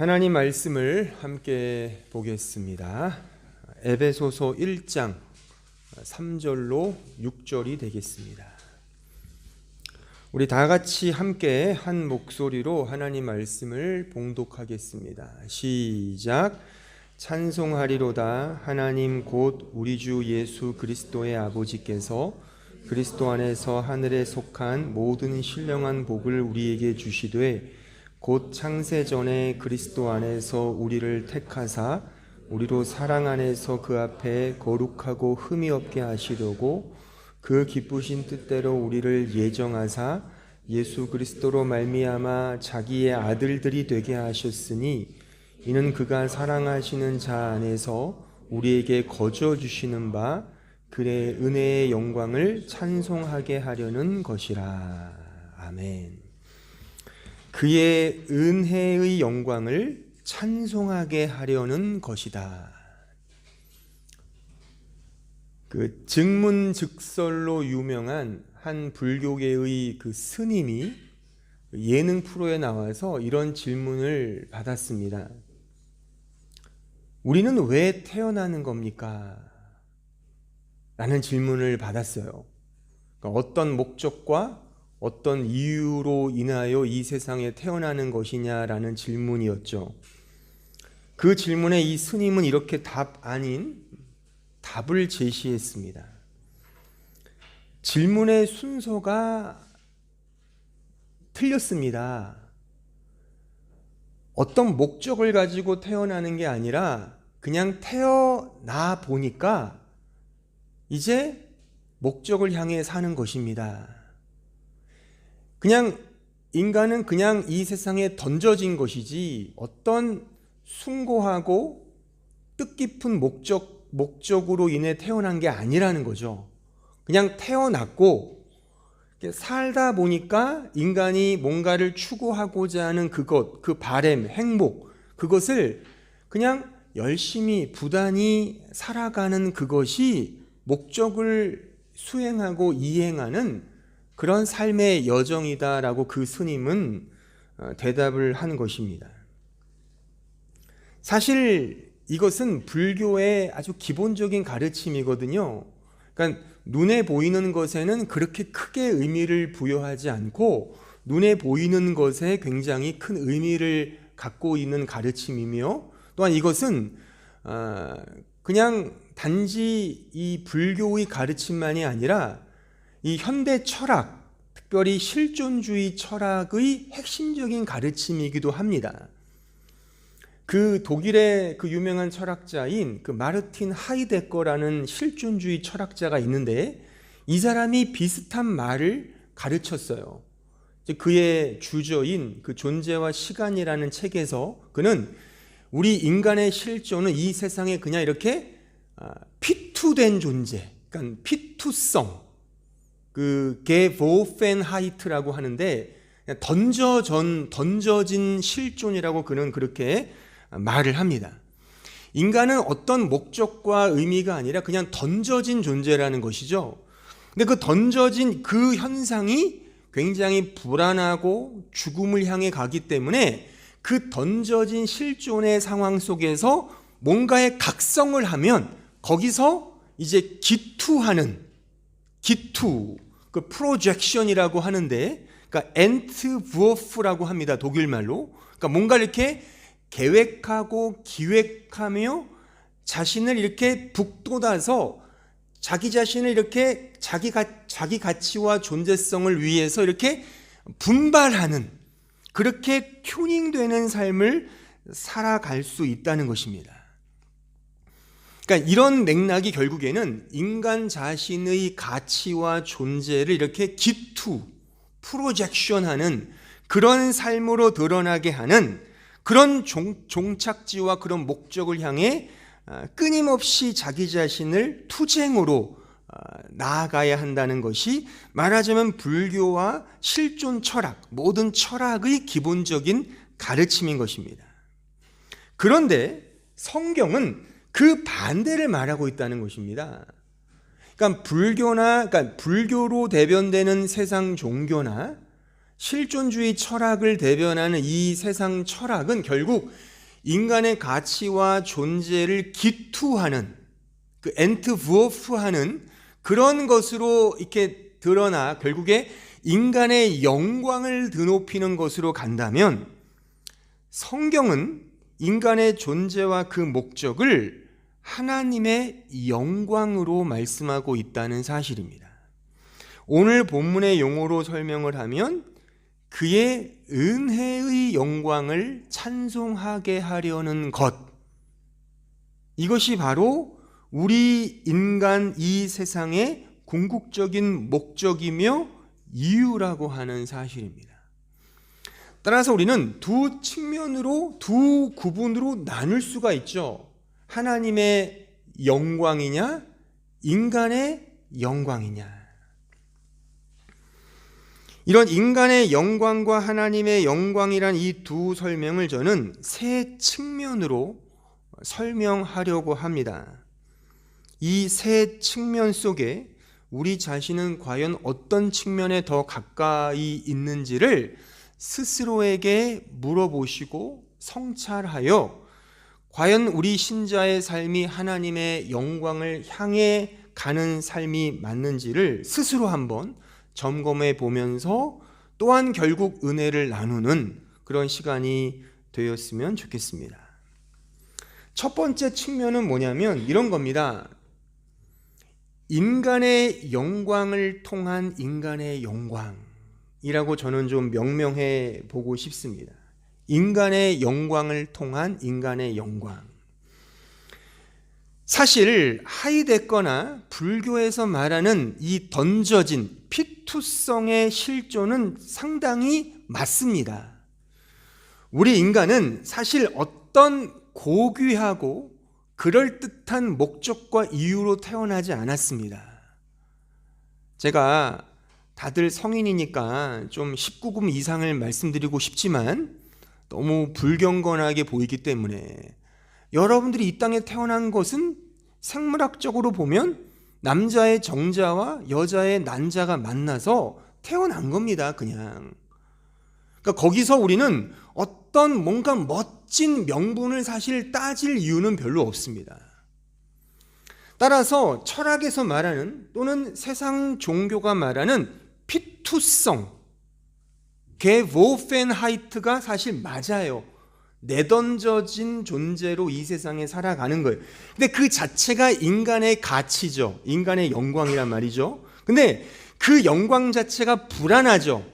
하나님 말씀을 함께 보겠습니다. 에베소서 1장 3절로 6절이 되겠습니다. 우리 다 같이 함께 한 목소리로 하나님 말씀을 봉독하겠습니다. 시작. 찬송하리로다. 하나님 곧 우리 주 예수 그리스도의 아버지께서 그리스도 안에서 하늘에 속한 모든 신령한 복을 우리에게 주시되 곧 창세 전에 그리스도 안에서 우리를 택하사 우리로 사랑 안에서 그 앞에 거룩하고 흠이 없게 하시려고 그 기쁘신 뜻대로 우리를 예정하사 예수 그리스도로 말미암아 자기의 아들들이 되게 하셨으니 이는 그가 사랑하시는 자 안에서 우리에게 거저 주시는 바 그의 은혜의 영광을 찬송하게 하려는 것이라. 아멘. 그의 은혜의 영광을 찬송하게 하려는 것이다. 그 증문즉설로 유명한 한 불교계의 그 스님이 예능 프로에 나와서 이런 질문을 받았습니다. 우리는 왜 태어나는 겁니까? 라는 질문을 받았어요. 그러니까 어떤 목적과 어떤 이유로 인하여 이 세상에 태어나는 것이냐라는 질문이었죠. 그 질문에 이 스님은 이렇게 답 아닌 답을 제시했습니다. 질문의 순서가 틀렸습니다. 어떤 목적을 가지고 태어나는 게 아니라 그냥 태어나 보니까 이제 목적을 향해 사는 것입니다. 그냥 인간은 그냥 이 세상에 던져진 것이지 어떤 숭고하고 뜻깊은 목적으로 인해 태어난 게 아니라는 거죠. 그냥 태어났고 살다 보니까 인간이 뭔가를 추구하고자 하는 그것, 그 바램, 행복, 그것을 그냥 열심히 부단히 살아가는 그것이 목적을 수행하고 이행하는 그런 삶의 여정이다라고 그 스님은 대답을 한 것입니다. 사실 이것은 불교의 아주 기본적인 가르침이거든요. 그러니까 눈에 보이는 것에는 그렇게 크게 의미를 부여하지 않고 눈에 보이는 것에 굉장히 큰 의미를 갖고 있는 가르침이며 또한 이것은 그냥 단지 이 불교의 가르침만이 아니라 이 현대 철학, 특별히 실존주의 철학의 핵심적인 가르침이기도 합니다. 그 독일의 그 유명한 철학자인 그 마르틴 하이데거라는 실존주의 철학자가 있는데 이 사람이 비슷한 말을 가르쳤어요. 그의 주저인 그 존재와 시간이라는 책에서 그는 우리 인간의 실존은 이 세상에 그냥 이렇게 피투된 존재, 그러니까 피투성, 그 게보펜하이트라고 하는데 던져진 실존이라고 그는 그렇게 말을 합니다. 인간은 어떤 목적과 의미가 아니라 그냥 던져진 존재라는 것이죠. 근데 그 던져진 그 현상이 굉장히 불안하고 죽음을 향해 가기 때문에 그 던져진 실존의 상황 속에서 뭔가의 각성을 하면 거기서 이제 기투, 그 프로젝션이라고 하는데, 그러니까 엔트부어프라고 합니다. 독일말로. 그러니까 뭔가 이렇게 계획하고 기획하며 자신을 이렇게 북돋아서 자기 자신을 이렇게 자기 가치와 존재성을 위해서 이렇게 분발하는, 그렇게 튜닝되는 삶을 살아갈 수 있다는 것입니다. 그러니까 이런 맥락이 결국에는 인간 자신의 가치와 존재를 이렇게 프로젝션하는 그런 삶으로 드러나게 하는 그런 종착지와 그런 목적을 향해 끊임없이 자기 자신을 투쟁으로 나아가야 한다는 것이 말하자면 불교와 실존 철학, 모든 철학의 기본적인 가르침인 것입니다. 그런데 성경은 그 반대를 말하고 있다는 것입니다. 그러니까 불교로 대변되는 세상 종교나 실존주의 철학을 대변하는 이 세상 철학은 결국 인간의 가치와 존재를 기투하는, 그 엔트부어프하는 그런 것으로 이렇게 드러나 결국에 인간의 영광을 드높이는 것으로 간다면, 성경은 인간의 존재와 그 목적을 하나님의 영광으로 말씀하고 있다는 사실입니다. 오늘 본문의 용어로 설명을 하면 그의 은혜의 영광을 찬송하게 하려는 것, 이것이 바로 우리 인간 이 세상의 궁극적인 목적이며 이유라고 하는 사실입니다. 따라서 우리는 두 측면으로, 두 구분으로 나눌 수가 있죠. 하나님의 영광이냐, 인간의 영광이냐. 이런 인간의 영광과 하나님의 영광이란 이 두 설명을 저는 세 측면으로 설명하려고 합니다. 이 세 측면 속에 우리 자신은 과연 어떤 측면에 더 가까이 있는지를 스스로에게 물어보시고 성찰하여 과연 우리 신자의 삶이 하나님의 영광을 향해 가는 삶이 맞는지를 스스로 한번 점검해 보면서 또한 결국 은혜를 나누는 그런 시간이 되었으면 좋겠습니다. 첫 번째 측면은 뭐냐면 이런 겁니다. 인간의 영광을 통한 인간의 영광이라고 저는 좀 명명해 보고 싶습니다. 인간의 영광을 통한 인간의 영광. 사실 하이데거나 불교에서 말하는 이 던져진 피투성의 실존은 상당히 맞습니다. 우리 인간은 사실 어떤 고귀하고 그럴듯한 목적과 이유로 태어나지 않았습니다. 제가 다들 성인이니까 좀 19금 이상을 말씀드리고 싶지만 너무 불경건하게 보이기 때문에, 여러분들이 이 땅에 태어난 것은 생물학적으로 보면 남자의 정자와 여자의 난자가 만나서 태어난 겁니다. 그냥. 그러니까 거기서 우리는 어떤 뭔가 멋진 명분을 사실 따질 이유는 별로 없습니다. 따라서 철학에서 말하는, 또는 세상 종교가 말하는 피투성, 게보펜하이트가 사실 맞아요. 내던져진 존재로 이 세상에 살아가는 거예요. 근데 그 자체가 인간의 가치죠. 인간의 영광이란 말이죠. 근데 그 영광 자체가 불안하죠.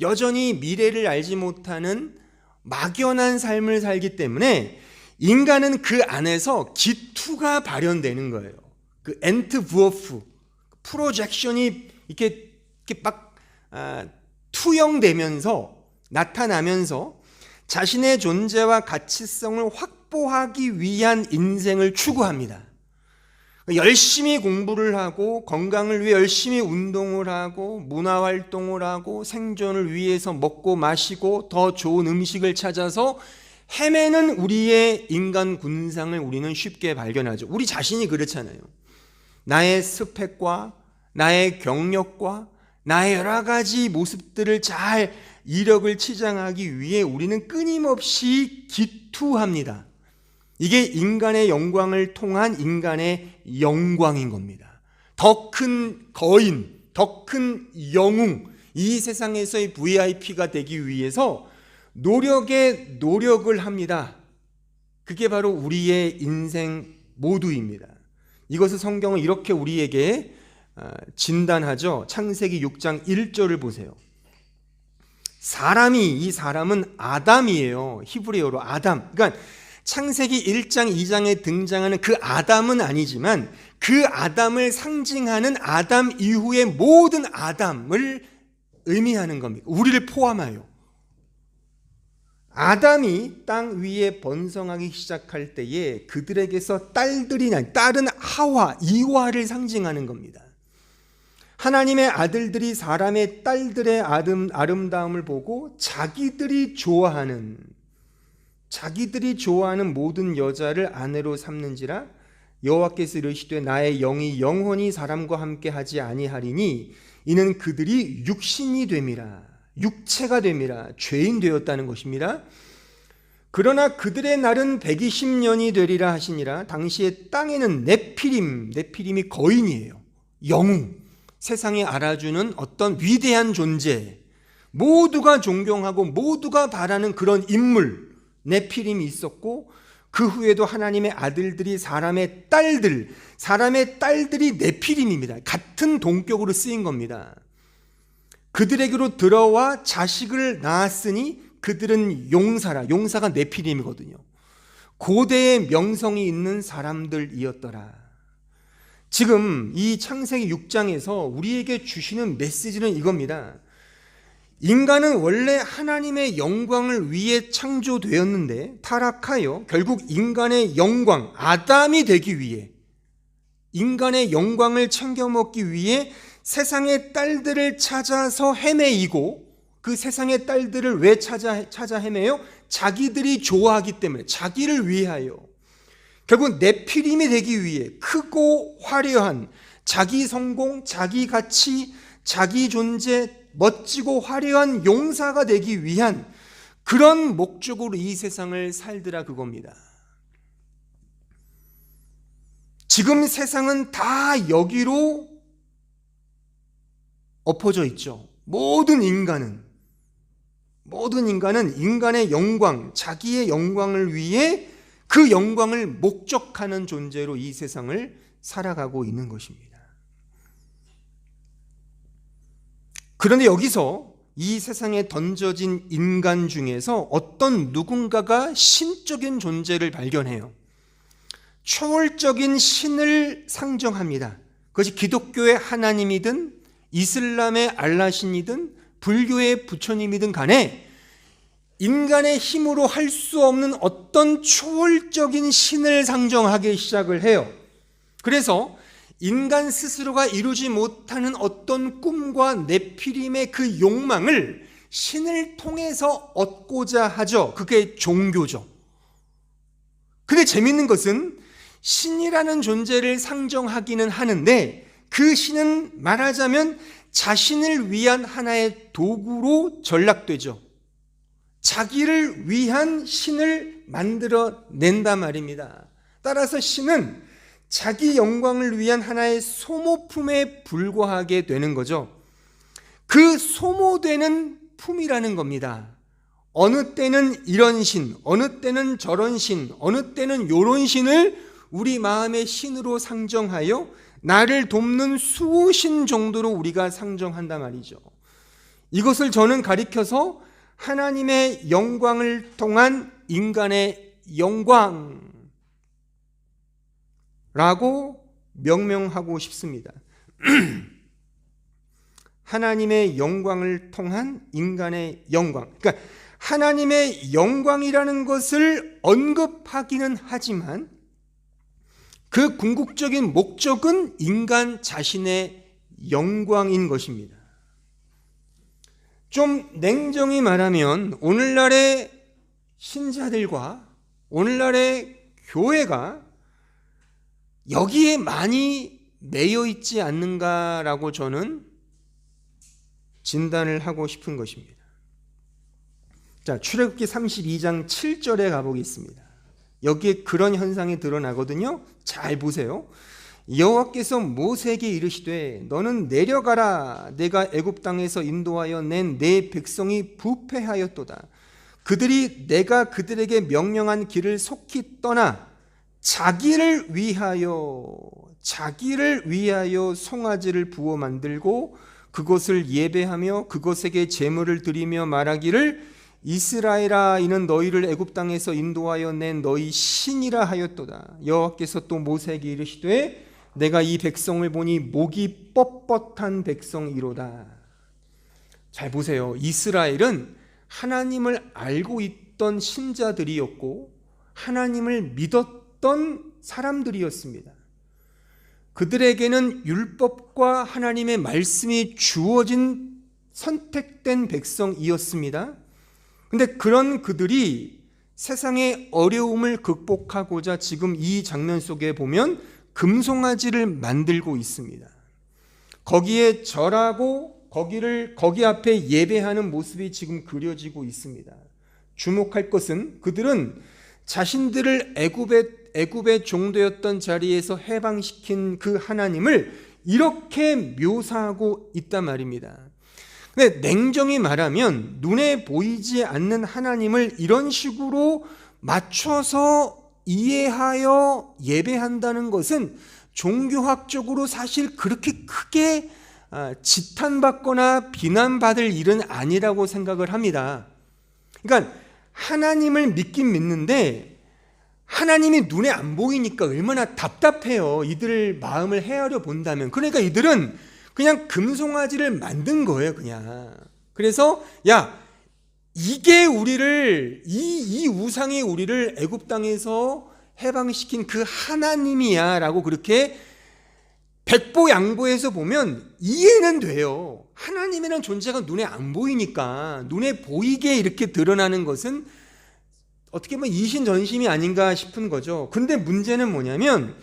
여전히 미래를 알지 못하는 막연한 삶을 살기 때문에 인간은 그 안에서 기투가 발현되는 거예요. 그 엔트부어프, 프로젝션이 이렇게 막 투영되면서, 나타나면서 자신의 존재와 가치성을 확보하기 위한 인생을 추구합니다. 열심히 공부를 하고, 건강을 위해 열심히 운동을 하고, 문화활동을 하고, 생존을 위해서 먹고 마시고 더 좋은 음식을 찾아서 헤매는 우리의 인간 군상을 우리는 쉽게 발견하죠. 우리 자신이 그렇잖아요. 나의 스펙과 나의 경력과 나의 여러 가지 모습들을 잘 이력을 치장하기 위해 우리는 끊임없이 기투합니다. 이게 인간의 영광을 통한 인간의 영광인 겁니다. 더 큰 거인, 더 큰 영웅, 이 세상에서의 VIP가 되기 위해서 노력을 합니다. 그게 바로 우리의 인생 모두입니다. 이것을 성경은 이렇게 우리에게 진단하죠. 창세기 6장 1절을 보세요. 이 사람은 아담이에요. 히브리어로 아담. 그러니까 창세기 1장 2장에 등장하는 그 아담은 아니지만 그 아담을 상징하는 아담 이후의 모든 아담을 의미하는 겁니다. 우리를 포함하여. 아담이 땅 위에 번성하기 시작할 때에 그들에게서 딸은 하와, 이와를 상징하는 겁니다. 하나님의 아들들이 사람의 딸들의 아름다움을 보고 자기들이 좋아하는 모든 여자를 아내로 삼는지라 여호와께서 이르시되 나의 영이 영원히 사람과 함께 하지 아니하리니 이는 그들이 육체가 됨이라 죄인 되었다는 것입니다. 그러나 그들의 날은 120년이 되리라 하시니라. 당시에 땅에는 네피림이 거인이에요. 영웅, 세상에 알아주는 어떤 위대한 존재, 모두가 존경하고 모두가 바라는 그런 인물 네피림이 있었고, 그 후에도 하나님의 아들들이 사람의 딸들이 네피림입니다. 같은 동격으로 쓰인 겁니다. 그들에게로 들어와 자식을 낳았으니 그들은 용사가 네피림이거든요. 고대의 명성이 있는 사람들이었더라. 지금 이 창세기 6장에서 우리에게 주시는 메시지는 이겁니다. 인간은 원래 하나님의 영광을 위해 창조되었는데 타락하여 결국 인간의 영광, 아담이 되기 위해, 인간의 영광을 챙겨 먹기 위해 세상의 딸들을 찾아서 헤매이고, 그 세상의 딸들을 왜 찾아 헤매요? 자기들이 좋아하기 때문에, 자기를 위하여. 결국 네피림이 되기 위해 크고 화려한 자기 성공, 자기 가치, 자기 존재, 멋지고 화려한 용사가 되기 위한 그런 목적으로 이 세상을 살더라, 그겁니다. 지금 세상은 다 여기로 엎어져 있죠. 모든 인간은 인간의 영광, 자기의 영광을 위해 그 영광을 목적하는 존재로 이 세상을 살아가고 있는 것입니다. 그런데 여기서 이 세상에 던져진 인간 중에서 어떤 누군가가 신적인 존재를 발견해요. 초월적인 신을 상정합니다. 그것이 기독교의 하나님이든 이슬람의 알라신이든 불교의 부처님이든 간에 인간의 힘으로 할 수 없는 어떤 초월적인 신을 상정하기 시작을 해요. 그래서 인간 스스로가 이루지 못하는 어떤 꿈과 네피림의 그 욕망을 신을 통해서 얻고자 하죠. 그게 종교죠. 근데 재밌는 것은 신이라는 존재를 상정하기는 하는데, 그 신은 말하자면 자신을 위한 하나의 도구로 전락되죠. 자기를 위한 신을 만들어낸단 말입니다. 따라서 신은 자기 영광을 위한 하나의 소모품에 불과하게 되는 거죠. 그 소모되는 품이라는 겁니다. 어느 때는 이런 신, 어느 때는 저런 신, 어느 때는 요런 신을 우리 마음의 신으로 상정하여 나를 돕는 수호신 정도로 우리가 상정한단 말이죠. 이것을 저는 가리켜서 하나님의 영광을 통한 인간의 영광 라고 명명하고 싶습니다. 하나님의 영광을 통한 인간의 영광. 그러니까 하나님의 영광이라는 것을 언급하기는 하지만 그 궁극적인 목적은 인간 자신의 영광인 것입니다. 좀 냉정히 말하면 오늘날의 신자들과 오늘날의 교회가 여기에 많이 매여 있지 않는가라고 저는 진단을 하고 싶은 것입니다. 자, 출애굽기 32장 7절에 가보겠습니다. 여기에 그런 현상이 드러나거든요. 잘 보세요. 여호와께서 모세에게 이르시되 너는 내려가라. 내가 애굽 땅에서 인도하여 낸 내 백성이 부패하였도다. 그들이 내가 그들에게 명령한 길을 속히 떠나 자기를 위하여 송아지를 부어 만들고 그것을 예배하며 그것에게 제물을 드리며 말하기를 이스라엘아 이는 너희를 애굽 땅에서 인도하여 낸 너희 신이라 하였도다. 여호와께서 또 모세에게 이르시되 내가 이 백성을 보니 목이 뻣뻣한 백성이로다. 잘 보세요. 이스라엘은 하나님을 알고 있던 신자들이었고 하나님을 믿었던 사람들이었습니다. 그들에게는 율법과 하나님의 말씀이 주어진 선택된 백성이었습니다. 근데 그런 그들이 세상의 어려움을 극복하고자 지금 이 장면 속에 보면 금송아지를 만들고 있습니다. 거기에 절하고 거기 앞에 예배하는 모습이 지금 그려지고 있습니다. 주목할 것은 그들은 자신들을 애굽의 종되었던 자리에서 해방시킨 그 하나님을 이렇게 묘사하고 있단 말입니다. 근데 냉정히 말하면 눈에 보이지 않는 하나님을 이런 식으로 맞춰서 이해하여 예배한다는 것은 종교학적으로 사실 그렇게 크게 지탄받거나 비난받을 일은 아니라고 생각을 합니다. 그러니까 하나님을 믿긴 믿는데 하나님이 눈에 안 보이니까 얼마나 답답해요. 이들 마음을 헤아려 본다면. 그러니까 이들은 그냥 금송아지를 만든 거예요, 그냥. 그래서 야, 이게 우리를 이 우상이 우리를 애굽 땅에서 해방시킨 그 하나님이야라고 그렇게 백보양보해서 보면 이해는 돼요. 하나님이라는 존재가 눈에 안 보이니까 눈에 보이게 이렇게 드러나는 것은 어떻게 보면 이신전심이 아닌가 싶은 거죠. 근데 문제는 뭐냐면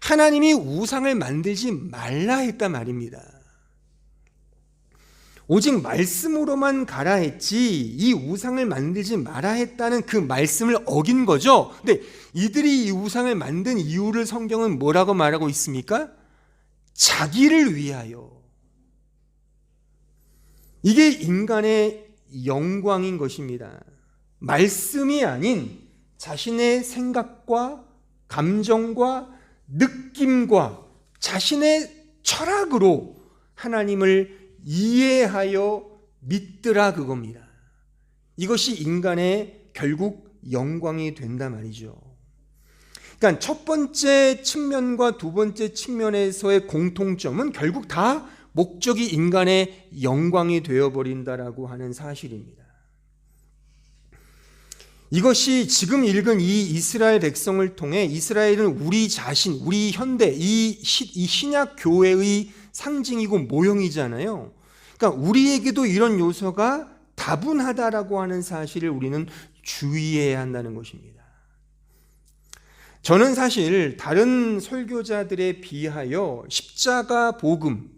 하나님이 우상을 만들지 말라 했단 말입니다. 오직 말씀으로만 가라 했지 이 우상을 만들지 마라 했다는 그 말씀을 어긴 거죠. 근데 이들이 이 우상을 만든 이유를 성경은 뭐라고 말하고 있습니까? 자기를 위하여. 이게 인간의 영광인 것입니다. 말씀이 아닌 자신의 생각과 감정과 느낌과 자신의 철학으로 하나님을 이해하여 믿더라 그겁니다. 이것이 인간의 결국 영광이 된다 말이죠. 그러니까 첫 번째 측면과 두 번째 측면에서의 공통점은 결국 다 목적이 인간의 영광이 되어버린다라고 하는 사실입니다. 이것이 지금 읽은 이 이스라엘 백성을 통해 이스라엘은 우리 자신, 우리 현대, 이 신약 교회의 상징이고 모형이잖아요. 그러니까 우리에게도 이런 요소가 다분하다라고 하는 사실을 우리는 주의해야 한다는 것입니다. 저는 사실 다른 설교자들에 비하여 십자가 복음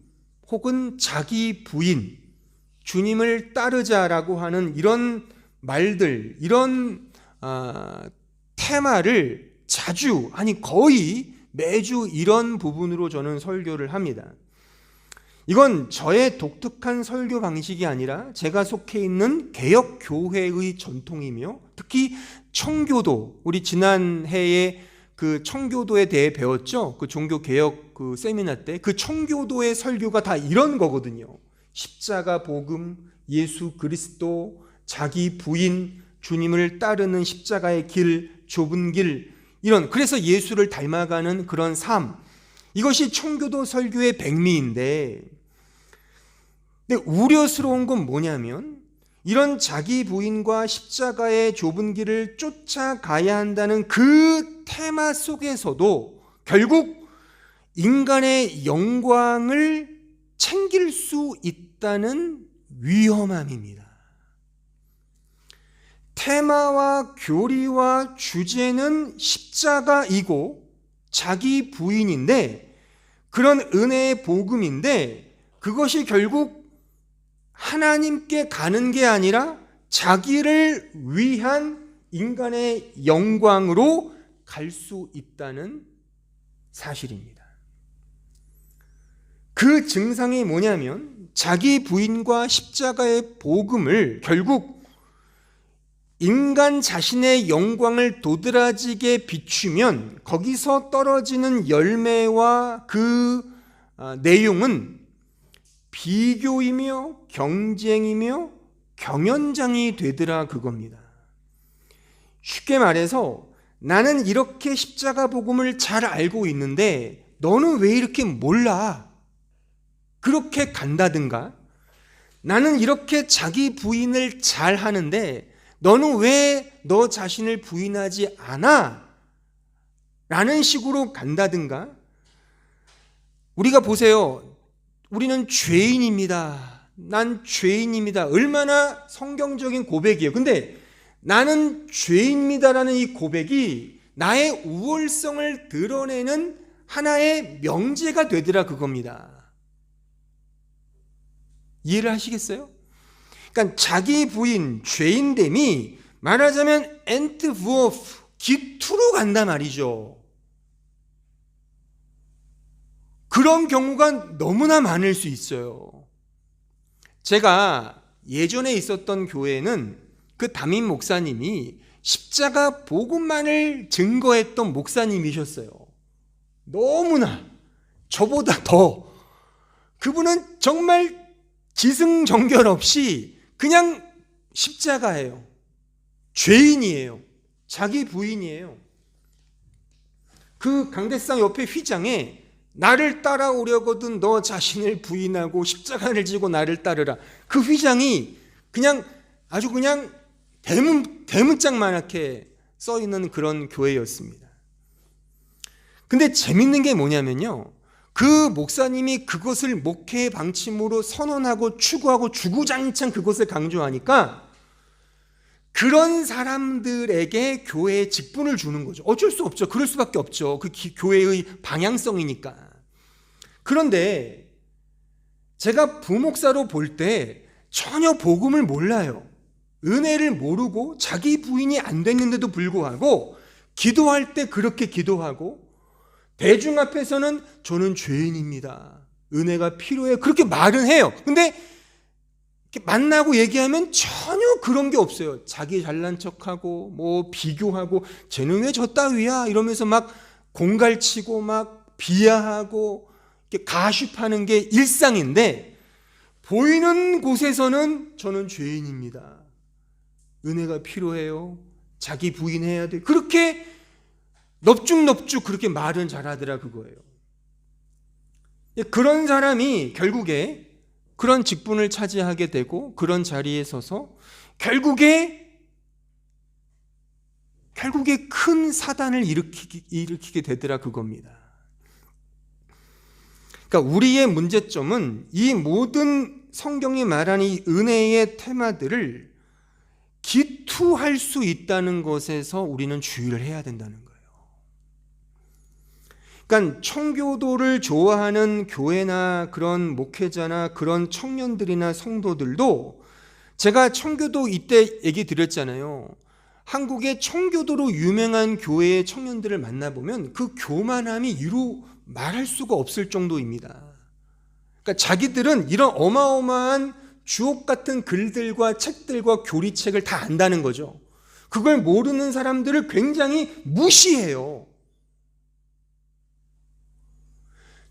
혹은 자기 부인, 주님을 따르자라고 하는 이런 말들, 이런 테마를 자주, 아니 거의 매주 이런 부분으로 저는 설교를 합니다. 이건 저의 독특한 설교 방식이 아니라 제가 속해 있는 개혁교회의 전통이며 특히 청교도, 우리 지난해에 그 청교도에 대해 배웠죠? 그 종교개혁 그 세미나 때 그 청교도의 설교가 다 이런 거거든요. 십자가 복음, 예수 그리스도, 자기 부인, 주님을 따르는 십자가의 길, 좁은 길, 이런, 그래서 예수를 닮아가는 그런 삶, 이것이 청교도 설교의 백미인데, 근데 우려스러운 건 뭐냐면 이런 자기 부인과 십자가의 좁은 길을 쫓아가야 한다는 그 테마 속에서도 결국 인간의 영광을 챙길 수 있다는 위험함입니다. 테마와 교리와 주제는 십자가이고 자기 부인인데 그런 은혜의 복음인데 그것이 결국 하나님께 가는 게 아니라 자기를 위한 인간의 영광으로 갈 수 있다는 사실입니다. 그 증상이 뭐냐면 자기 부인과 십자가의 복음을 결국 인간 자신의 영광을 도드라지게 비추면 거기서 떨어지는 열매와 그 내용은 비교이며 경쟁이며 경연장이 되더라 그겁니다. 쉽게 말해서 나는 이렇게 십자가 복음을 잘 알고 있는데 너는 왜 이렇게 몰라? 그렇게 간다든가, 나는 이렇게 자기 부인을 잘 하는데 너는 왜 너 자신을 부인하지 않아? 라는 식으로 간다든가, 우리가 보세요. 우리는 죄인입니다. 난 죄인입니다. 얼마나 성경적인 고백이에요. 근데 나는 죄인입니다라는 이 고백이 나의 우월성을 드러내는 하나의 명제가 되더라 그겁니다. 이해를 하시겠어요? 그러니까 자기 부인, 죄인됨이 말하자면 엔트부어프, 기투로 간단 말이죠. 그런 경우가 너무나 많을 수 있어요. 제가 예전에 있었던 교회는 그 담임 목사님이 십자가 복음만을 증거했던 목사님이셨어요. 너무나 저보다 더 그분은 정말 기승전결 없이 그냥 십자가예요. 죄인이에요. 자기 부인이에요. 그 강대상 옆에 휘장에 나를 따라오려거든 너 자신을 부인하고 십자가를 지고 나를 따르라. 그 휘장이 그냥 아주 그냥 대문짝만하게 써있는 그런 교회였습니다. 근데 재밌는 게 뭐냐면요, 그 목사님이 그것을 목회의 방침으로 선언하고 추구하고 주구장창 그것을 강조하니까 그런 사람들에게 교회의 직분을 주는 거죠. 어쩔 수 없죠. 그럴 수밖에 없죠. 그 교회의 방향성이니까. 그런데 제가 부목사로 볼 때 전혀 복음을 몰라요. 은혜를 모르고 자기 부인이 안 됐는데도 불구하고 기도할 때 그렇게 기도하고 대중 앞에서는 저는 죄인입니다. 은혜가 필요해요. 그렇게 말은 해요. 근데 만나고 얘기하면 전혀 그런 게 없어요. 자기 잘난 척하고 뭐 비교하고 쟤는 왜 저 따위야 이러면서 막 공갈치고 막 비하하고 이렇게 가십하는 게 일상인데 보이는 곳에서는 저는 죄인입니다. 은혜가 필요해요. 자기 부인해야 돼. 그렇게 넙죽넙죽 그렇게 말은 잘하더라 그거예요. 그런 사람이 결국에 그런 직분을 차지하게 되고 그런 자리에 서서 결국에 큰 사단을 일으키게 되더라 그겁니다. 그러니까 우리의 문제점은 이 모든 성경이 말하는 이 은혜의 테마들을 기투할 수 있다는 것에서 우리는 주의를 해야 된다는 거예요. 그러니까 청교도를 좋아하는 교회나 그런 목회자나 그런 청년들이나 성도들도 제가 청교도 이때 얘기 드렸잖아요. 한국의 청교도로 유명한 교회의 청년들을 만나보면 그 교만함이 이루 말할 수가 없을 정도입니다. 그러니까 자기들은 이런 어마어마한 주옥 같은 글들과 책들과 교리책을 다 안다는 거죠. 그걸 모르는 사람들을 굉장히 무시해요.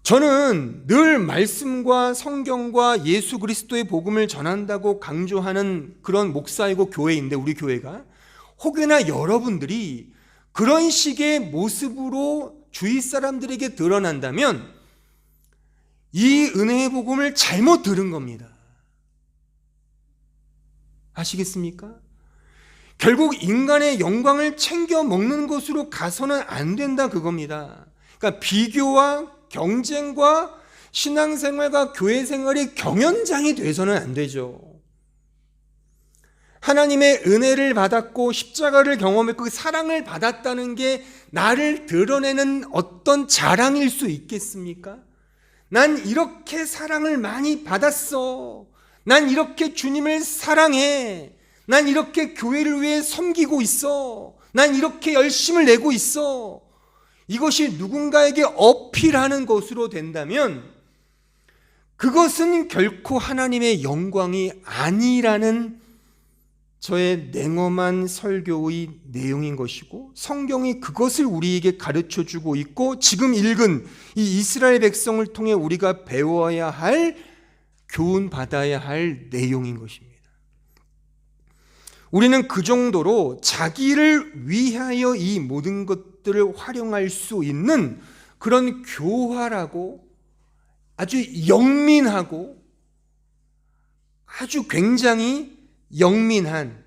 저는 늘 말씀과 성경과 예수 그리스도의 복음을 전한다고 강조하는 그런 목사이고 교회인데 우리 교회가 혹여나 여러분들이 그런 식의 모습으로 주위 사람들에게 드러난다면 이 은혜의 복음을 잘못 들은 겁니다. 아시겠습니까? 결국 인간의 영광을 챙겨 먹는 것으로 가서는 안 된다 그겁니다. 그러니까 비교와 경쟁과 신앙생활과 교회생활이 경연장이 돼서는 안 되죠. 하나님의 은혜를 받았고 십자가를 경험했고 그 사랑을 받았다는 게 나를 드러내는 어떤 자랑일 수 있겠습니까? 난 이렇게 사랑을 많이 받았어. 난 이렇게 주님을 사랑해. 난 이렇게 교회를 위해 섬기고 있어. 난 이렇게 열심을 내고 있어. 이것이 누군가에게 어필하는 것으로 된다면 그것은 결코 하나님의 영광이 아니라는 저의 냉엄한 설교의 내용인 것이고 성경이 그것을 우리에게 가르쳐주고 있고 지금 읽은 이 이스라엘 백성을 통해 우리가 배워야 할 교훈 받아야 할 내용인 것입니다. 우리는 그 정도로 자기를 위하여 이 모든 것들을 활용할 수 있는 그런 교활하고 아주 영민하고 아주 굉장히 영민한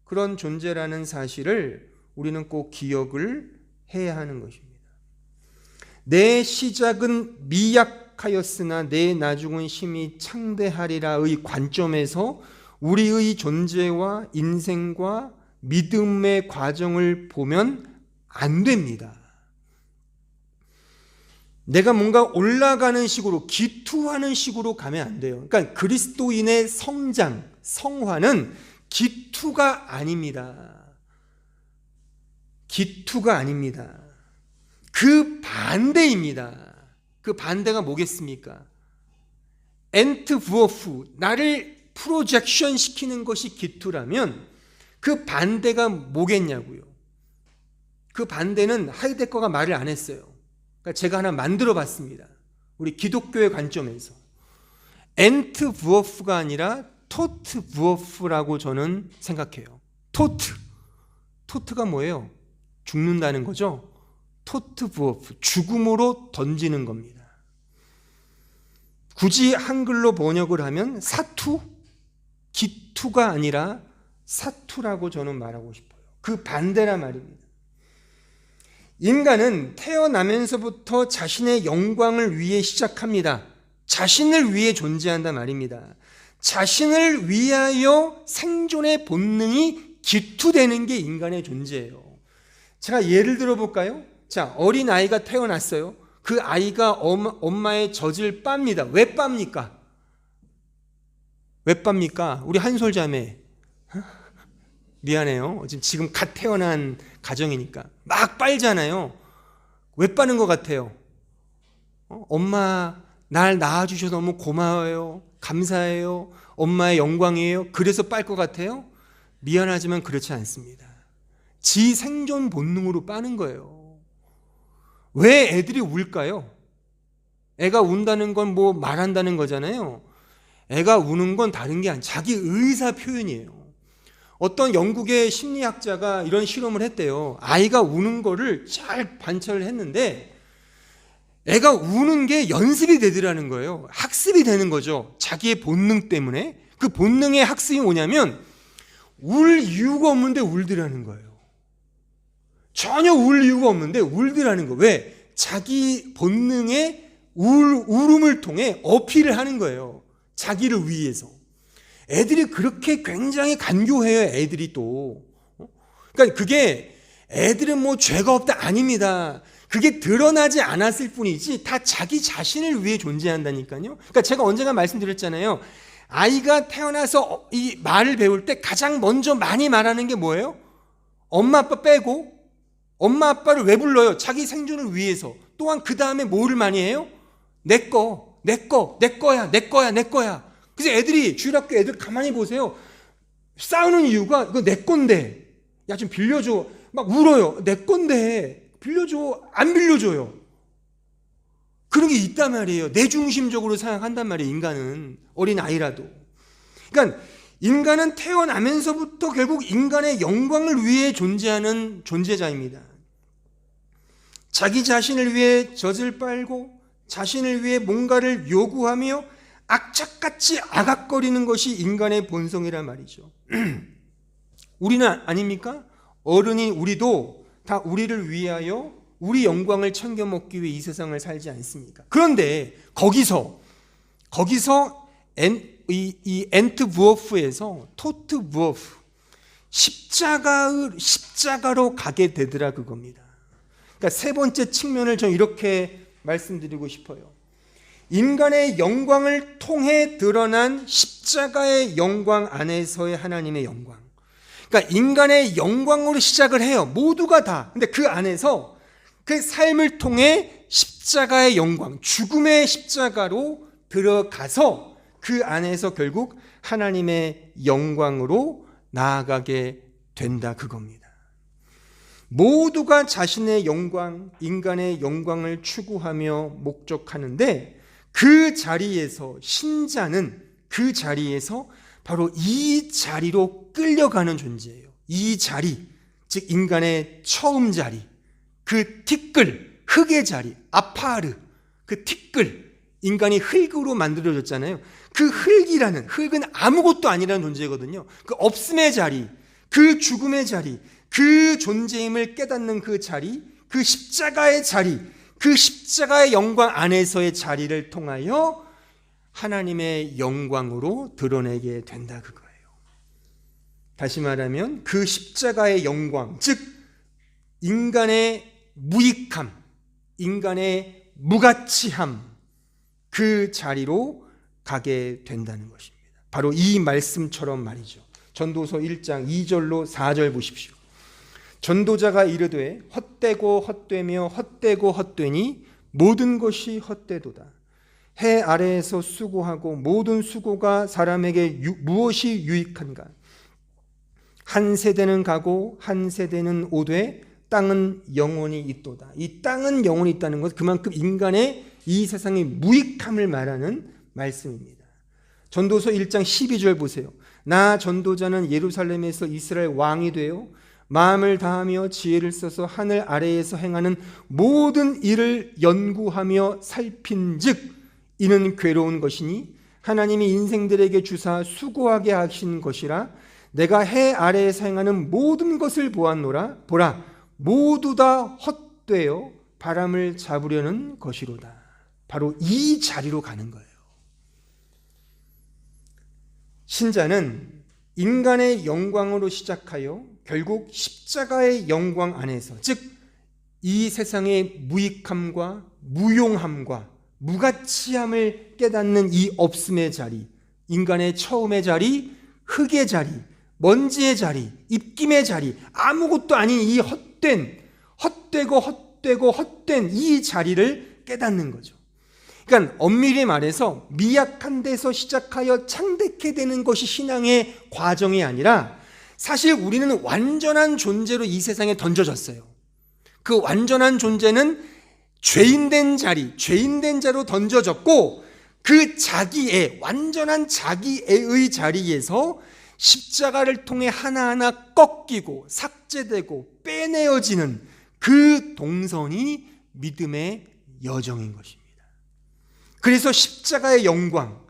그런 존재라는 사실을 우리는 꼭 기억을 해야 하는 것입니다. 내 시작은 미약하였으나 내 나중은 심히 창대하리라의 관점에서 우리의 존재와 인생과 믿음의 과정을 보면 안 됩니다. 내가 뭔가 올라가는 식으로 기투하는 식으로 가면 안 돼요. 그러니까 그리스도인의 성장, 성화는 기투가 아닙니다. 기투가 아닙니다. 그 반대입니다. 그 반대가 뭐겠습니까? 엔트부어프, 나를 프로젝션 시키는 것이 기투라면 그 반대가 뭐겠냐고요. 그 반대는 하이데거가 말을 안 했어요. 그러니까 제가 하나 만들어 봤습니다. 우리 기독교의 관점에서. 엔트부어프가 아니라 토트부어프라고 저는 생각해요. 토트가 뭐예요? 죽는다는 거죠. 토트부어프, 죽음으로 던지는 겁니다. 굳이 한글로 번역을 하면 사투, 기투가 아니라 사투라고 저는 말하고 싶어요. 그 반대란 말입니다. 인간은 태어나면서부터 자신의 영광을 위해 시작합니다. 자신을 위해 존재한단 말입니다. 자신을 위하여 생존의 본능이 기투되는 게 인간의 존재예요. 제가 예를 들어 볼까요? 자, 어린 아이가 태어났어요. 그 아이가 엄마의 젖을 빱니다. 왜 빱니까? 왜 빱니까? 우리 한솔 자매. 미안해요. 지금 갓 태어난 가정이니까 막 빨잖아요. 왜 빠는 것 같아요? 엄마 날 낳아주셔서 너무 고마워요. 감사해요. 엄마의 영광이에요. 그래서 빨 것 같아요? 미안하지만 그렇지 않습니다. 지 생존 본능으로 빠는 거예요. 왜 애들이 울까요? 애가 운다는 건 뭐 말한다는 거잖아요. 애가 우는 건 다른 게 아니라 자기 의사 표현이에요. 어떤 영국의 심리학자가 이런 실험을 했대요. 아이가 우는 거를 잘 관찰을 했는데 애가 우는 게 연습이 되더라는 거예요. 학습이 되는 거죠. 자기의 본능 때문에. 그 본능의 학습이 뭐냐면 울 이유가 없는데 울더라는 거예요. 전혀 울 이유가 없는데 울더라는 거. 왜? 자기 본능의 울음을 통해 어필을 하는 거예요. 자기를 위해서. 애들이 그렇게 굉장히 간교해요. 애들이 또. 그러니까 그게 애들은 뭐 죄가 없다 아닙니다. 그게 드러나지 않았을 뿐이지 다 자기 자신을 위해 존재한다니까요. 그러니까 제가 언젠가 말씀드렸잖아요. 아이가 태어나서 이 말을 배울 때 가장 먼저 많이 말하는 게 뭐예요? 엄마 아빠 빼고. 엄마 아빠를 왜 불러요? 자기 생존을 위해서. 또한 그 다음에 뭐를 많이 해요? 내 거, 내 거, 내 거야, 내 거야, 내 거야. 그래서 애들이, 주일학교 애들 가만히 보세요. 싸우는 이유가 이거 내 건데. 야, 좀 빌려줘. 막 울어요. 내 건데. 빌려줘. 안 빌려줘요. 그런 게 있단 말이에요. 내 중심적으로 생각한단 말이에요. 인간은. 어린 아이라도. 그러니까 인간은 태어나면서부터 결국 인간의 영광을 위해 존재하는 존재자입니다. 자기 자신을 위해 젖을 빨고 자신을 위해 뭔가를 요구하며 악착같이 아각거리는 것이 인간의 본성이란 말이죠. 우리는 아닙니까? 어른인 우리도 다 우리를 위하여 우리 영광을 챙겨 먹기 위해 이 세상을 살지 않습니까? 그런데 거기서 이 엔트부어프에서 토트부어프 십자가로 가게 되더라 그겁니다. 그러니까 세 번째 측면을 저는 이렇게 말씀드리고 싶어요. 인간의 영광을 통해 드러난 십자가의 영광 안에서의 하나님의 영광. 그러니까 인간의 영광으로 시작을 해요. 모두가 다. 근데 그 안에서 그 삶을 통해 십자가의 영광, 죽음의 십자가로 들어가서 그 안에서 결국 하나님의 영광으로 나아가게 된다 그겁니다. 모두가 자신의 영광, 인간의 영광을 추구하며 목적하는데 그 자리에서 신자는 그 자리에서 바로 이 자리로 끌려가는 존재예요. 이 자리, 즉 인간의 처음 자리, 그 티끌, 흙의 자리, 아파르, 그 티끌, 인간이 흙으로 만들어졌잖아요. 그 흙은 아무것도 아니라는 존재거든요. 그 없음의 자리, 그 죽음의 자리, 그 존재임을 깨닫는 그 자리, 그 십자가의 자리, 그 십자가의 영광 안에서의 자리를 통하여 하나님의 영광으로 드러내게 된다 그거예요. 다시 말하면 그 십자가의 영광, 즉 인간의 무익함, 인간의 무가치함, 그 자리로 가게 된다는 것입니다. 바로 이 말씀처럼 말이죠. 전도서 1장 2절로 4절 보십시오. 전도자가 이르되 헛되고 헛되며 헛되고 헛되니 모든 것이 헛되도다. 해 아래에서 수고하고 모든 수고가 사람에게 무엇이 유익한가? 한 세대는 가고 한 세대는 오되 땅은 영원히 있도다. 이 땅은 영원히 있다는 것은 그만큼 인간의 이 세상의 무익함을 말하는 말씀입니다. 전도서 1장 12절 보세요. 나 전도자는 예루살렘에서 이스라엘 왕이 되어 마음을 다하며 지혜를 써서 하늘 아래에서 행하는 모든 일을 연구하며 살핀즉 이는 괴로운 것이니 하나님이 인생들에게 주사 수고하게 하신 것이라. 내가 해 아래에서 행하는 모든 것을 보았노라. 보라, 모두 다 헛되어 바람을 잡으려는 것이로다. 바로 이 자리로 가는 거예요. 신자는 인간의 영광으로 시작하여 결국 십자가의 영광 안에서, 즉 이 세상의 무익함과 무용함과 무가치함을 깨닫는 이 없음의 자리, 인간의 처음의 자리, 흙의 자리, 먼지의 자리, 입김의 자리, 아무것도 아닌 이 헛된 이 자리를 깨닫는 거죠. 그러니까 엄밀히 말해서 미약한 데서 시작하여 창대케 되는 것이 신앙의 과정이 아니라 사실 우리는 완전한 존재로 이 세상에 던져졌어요. 그 완전한 존재는 죄인된 자로 던져졌고 그 자기애, 완전한 자기애의 자리에서 십자가를 통해 하나하나 꺾이고 삭제되고 빼내어지는 그 동선이 믿음의 여정인 것입니다. 그래서 십자가의 영광,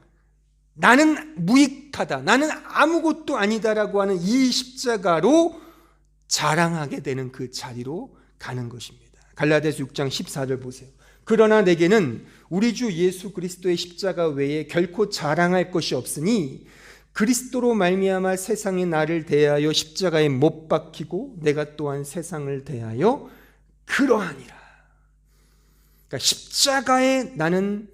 나는 무익하다, 나는 아무것도 아니다라고 하는 이 십자가로 자랑하게 되는 그 자리로 가는 것입니다. 갈라디아서 6장 14절 보세요. 그러나 내게는 우리 주 예수 그리스도의 십자가 외에 결코 자랑할 것이 없으니 그리스도로 말미암아 세상이 나를 대하여 십자가에 못 박히고 내가 또한 세상을 대하여 그러하니라. 그러니까 십자가에 나는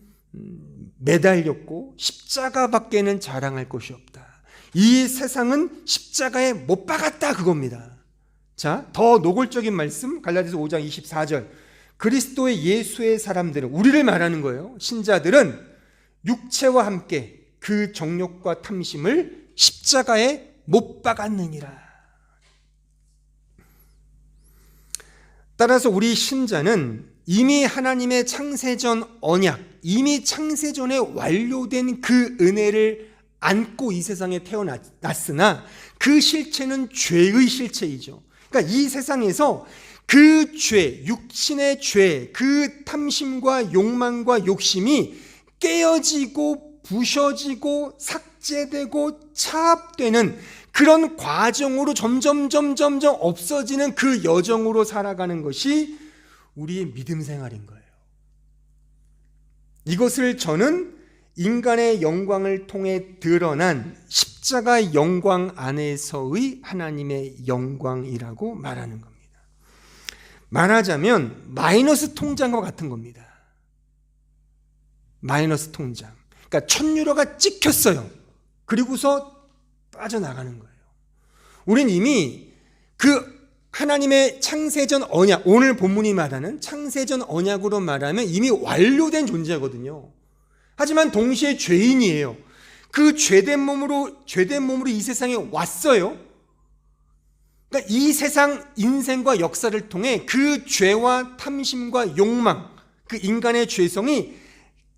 매달렸고 십자가밖에는 자랑할 것이 없다. 이 세상은 십자가에 못 박았다 그겁니다. 자, 더 노골적인 말씀 갈라디아서 5장 24절. 그리스도의 예수의 사람들은, 우리를 말하는 거예요. 신자들은 육체와 함께 그 정욕과 탐심을 십자가에 못 박았느니라. 따라서 우리 신자는 이미 하나님의 창세전 언약, 이미 창세전에 완료된 그 은혜를 안고 이 세상에 태어났으나 그 실체는 죄의 실체이죠. 그러니까 이 세상에서 그 죄, 육신의 죄, 그 탐심과 욕망과 욕심이 깨어지고 부셔지고 삭제되고 차압되는 그런 과정으로 점점 없어지는 그 여정으로 살아가는 것이 우리의 믿음 생활인 거예요. 이것을 저는 인간의 영광을 통해 드러난 십자가 영광 안에서의 하나님의 영광이라고 말하는 겁니다. 말하자면 마이너스 통장과 같은 겁니다. 마이너스 통장. 그러니까 1,000유로가 찍혔어요. 그리고서 빠져나가는 거예요. 우린 이미 그 하나님의 창세전 언약, 오늘 본문이 말하는 창세전 언약으로 말하면 이미 완료된 존재거든요. 하지만 동시에 죄인이에요. 그 죄된 몸으로 이 세상에 왔어요. 그러니까 이 세상 인생과 역사를 통해 그 죄와 탐심과 욕망, 그 인간의 죄성이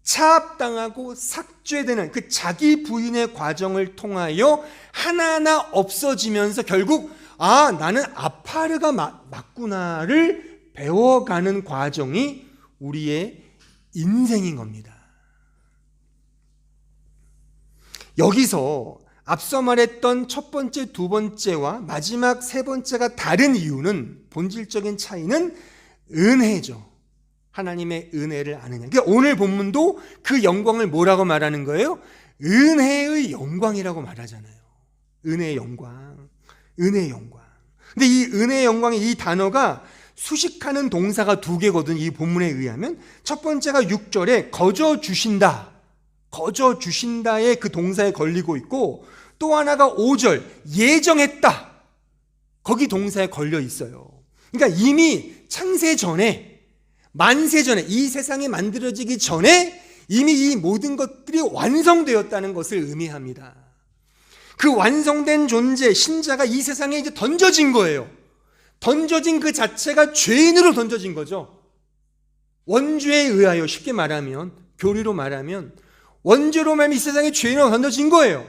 차압당하고 삭제되는 그 자기 부인의 과정을 통하여 하나하나 없어지면서 결국 나는 아파르가 맞구나를 배워가는 과정이 우리의 인생인 겁니다. 여기서 앞서 말했던 첫 번째, 두 번째와 마지막 세 번째가 다른 이유는, 본질적인 차이는 은혜죠. 하나님의 은혜를 아느냐. 그러니까 오늘 본문도 그 영광을 뭐라고 말하는 거예요? 은혜의 영광이라고 말하잖아요. 은혜의 영광. 은혜의 영광. 근데 이 은혜의 영광의 이 단어가 수식하는 동사가 두 개거든. 이 본문에 의하면 첫 번째가 6절에 거저 주신다. 거저 주신다의 그 동사에 걸리고 있고, 또 하나가 5절 예정했다. 거기 동사에 걸려 있어요. 그러니까 이미 창세 전에, 만세 전에, 이 세상이 만들어지기 전에 이미 이 모든 것들이 완성되었다는 것을 의미합니다. 그 완성된 존재, 신자가 이 세상에 이제 던져진 거예요. 던져진 그 자체가 죄인으로 던져진 거죠. 원죄에 의하여, 쉽게 말하면, 교리로 말하면 원죄로 말하면 이 세상에 죄인으로 던져진 거예요.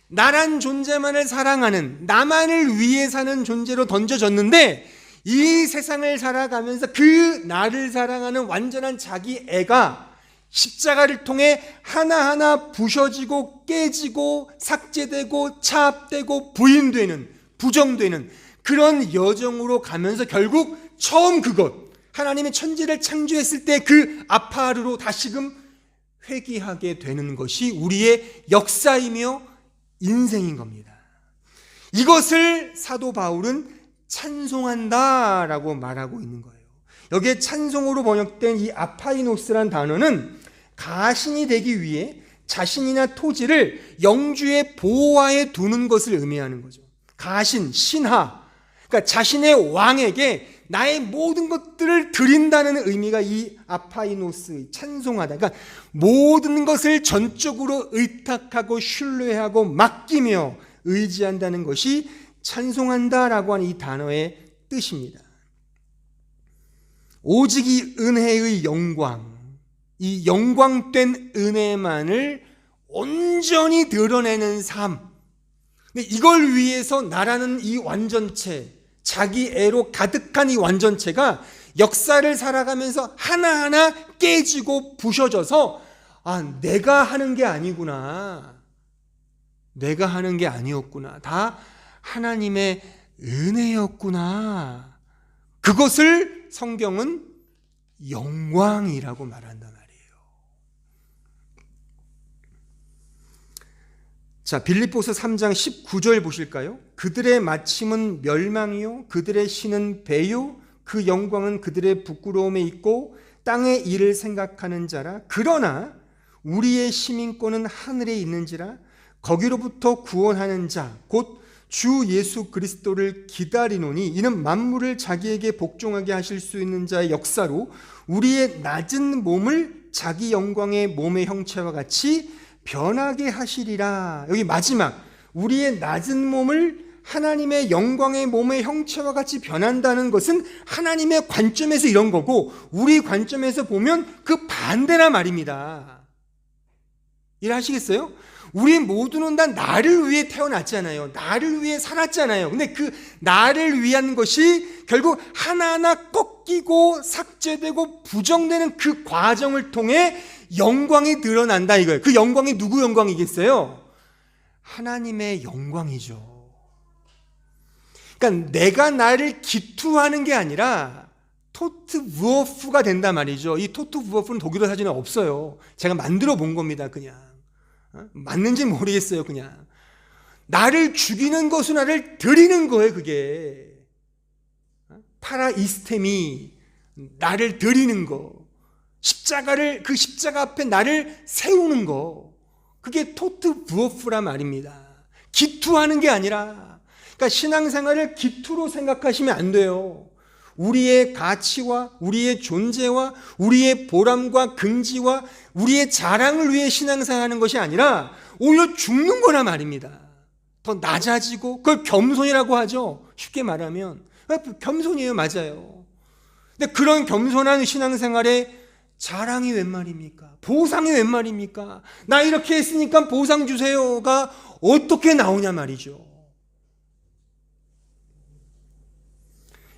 나란 존재만을 사랑하는, 나만을 위해 사는 존재로 던져졌는데 이 세상을 살아가면서 그 나를 사랑하는 완전한 자기 애가 십자가를 통해 하나하나 부셔지고 깨지고 삭제되고 차압되고 부인되는, 부정되는 그런 여정으로 가면서 결국 처음 그것, 하나님의 천지를 창조했을 때 그 아파르로 다시금 회귀하게 되는 것이 우리의 역사이며 인생인 겁니다. 이것을 사도 바울은 찬송한다라고 말하고 있는 거예요. 여기에 찬송으로 번역된 이 아파이노스란 단어는 가신이 되기 위해 자신이나 토지를 영주의 보호하에 두는 것을 의미하는 거죠. 가신, 신하, 그러니까 자신의 왕에게 나의 모든 것들을 드린다는 의미가 이 아파이노스, 찬송하다. 그러니까 모든 것을 전적으로 의탁하고 신뢰하고 맡기며 의지한다는 것이 찬송한다라고 하는 이 단어의 뜻입니다. 오직 이 은혜의 영광, 이 영광된 은혜만을 온전히 드러내는 삶. 근데 이걸 위해서 나라는 이 완전체, 자기 애로 가득한 이 완전체가 역사를 살아가면서 하나하나 깨지고 부셔져서 내가 하는 게 아니구나, 내가 하는 게 아니었구나, 다 하나님의 은혜였구나. 그것을 성경은 영광이라고 말한단 말이에요. 자, 빌립보서 3장 19절 보실까요? 그들의 마침은 멸망이요 그들의 신은 배요 그 영광은 그들의 부끄러움에 있고 땅의 일을 생각하는 자라. 그러나 우리의 시민권은 하늘에 있는지라. 거기로부터 구원하는 자 곧 주 예수 그리스도를 기다리노니 이는 만물을 자기에게 복종하게 하실 수 있는 자의 역사로 우리의 낮은 몸을 자기 영광의 몸의 형체와 같이 변하게 하시리라. 여기 마지막, 우리의 낮은 몸을 하나님의 영광의 몸의 형체와 같이 변한다는 것은 하나님의 관점에서 이런 거고 우리 관점에서 보면 그 반대란 말입니다. 이해하시겠어요? 우리 모두는 다 나를 위해 태어났잖아요. 나를 위해 살았잖아요. 근데 그 나를 위한 것이 결국 하나하나 꺾이고 삭제되고 부정되는 그 과정을 통해 영광이 드러난다 이거예요. 그 영광이 누구 영광이겠어요? 하나님의 영광이죠. 그러니까 내가 나를 기투하는 게 아니라 토트부어프가 된단 말이죠. 이 토트부어프는 독일어 사전에 없어요. 제가 만들어 본 겁니다. 그냥 맞는지 모르겠어요. 그냥 나를 죽이는 것은 나를 드리는 거예요. 그게 파라이스테미, 나를 드리는 거, 십자가를, 그 십자가 앞에 나를 세우는 거, 그게 토트부어프란 말입니다. 기투하는 게 아니라. 그러니까 신앙생활을 기투로 생각하시면 안 돼요. 우리의 가치와 우리의 존재와 우리의 보람과 긍지와 우리의 자랑을 위해 신앙생활하는 것이 아니라 오히려 죽는 거란 말입니다. 더 낮아지고, 그걸 겸손이라고 하죠. 쉽게 말하면 겸손이에요. 맞아요. 근데 그런 겸손한 신앙생활에 자랑이 웬 말입니까? 보상이 웬 말입니까? 나 이렇게 했으니까 보상 주세요가 어떻게 나오냐 말이죠.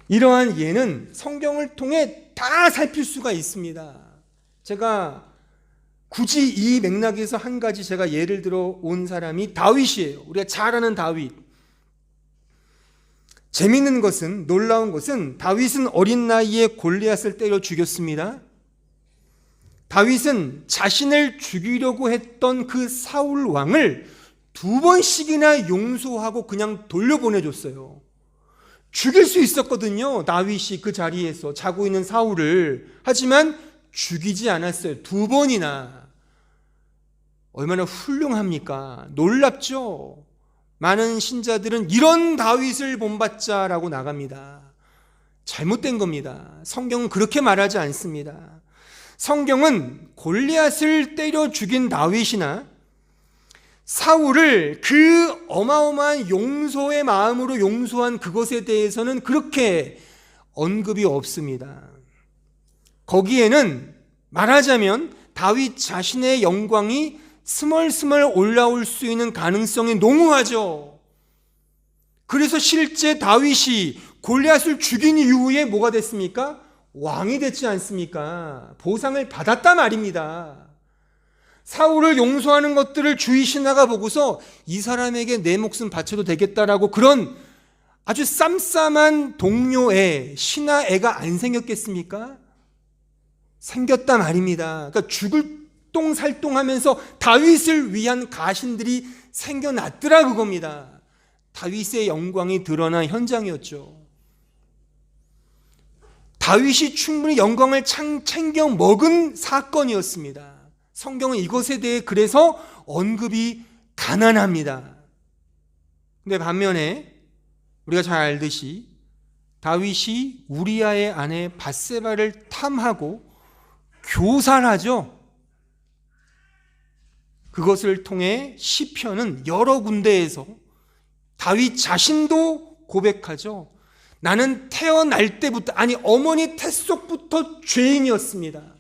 이러한 예는 성경을 통해 다 살필 수가 있습니다. 제가 굳이 이 맥락에서 한 가지 제가 예를 들어 온 사람이 다윗이에요. 우리가 잘 아는 다윗. 재밌는 것은, 놀라운 것은 다윗은 어린 나이에 골리앗을 때려 죽였습니다. 다윗은 자신을 죽이려고 했던 그 사울 왕을 2번씩이나 용서하고 그냥 돌려보내줬어요. 죽일 수 있었거든요. 다윗이 그 자리에서 자고 있는 사울을. 하지만 죽이지 않았어요. 2번이나. 얼마나 훌륭합니까? 놀랍죠? 많은 신자들은 이런 다윗을 본받자라고 나갑니다. 잘못된 겁니다. 성경은 그렇게 말하지 않습니다. 성경은 골리앗을 때려 죽인 다윗이나 사울을 그 어마어마한 용서의 마음으로 용서한 그것에 대해서는 그렇게 언급이 없습니다. 거기에는 말하자면 다윗 자신의 영광이 스멀스멀 올라올 수 있는 가능성이 농후하죠. 그래서 실제 다윗이 골리앗을 죽인 이후에 뭐가 됐습니까? 왕이 됐지 않습니까? 보상을 받았단 말입니다. 사울을 용서하는 것들을 주의 신하가 보고서 이 사람에게 내 목숨 바쳐도 되겠다라고 그런 아주 쌈쌈한 동료애, 신하애가 안 생겼겠습니까? 생겼단 말입니다. 그러니까 죽을 똥살똥하면서 다윗을 위한 가신들이 생겨났더라 그겁니다. 다윗의 영광이 드러난 현장이었죠. 다윗이 충분히 영광을 챙겨 먹은 사건이었습니다. 성경은 이것에 대해 그래서 언급이 가난합니다. 근데 반면에 우리가 잘 알듯이 다윗이 우리아의 아내 밧세바를 탐하고 교살하죠. 그것을 통해 시편은 여러 군데에서 다윗 자신도 고백하죠. 나는 태어날 때부터, 아니 어머니 뱃속부터 죄인이었습니다.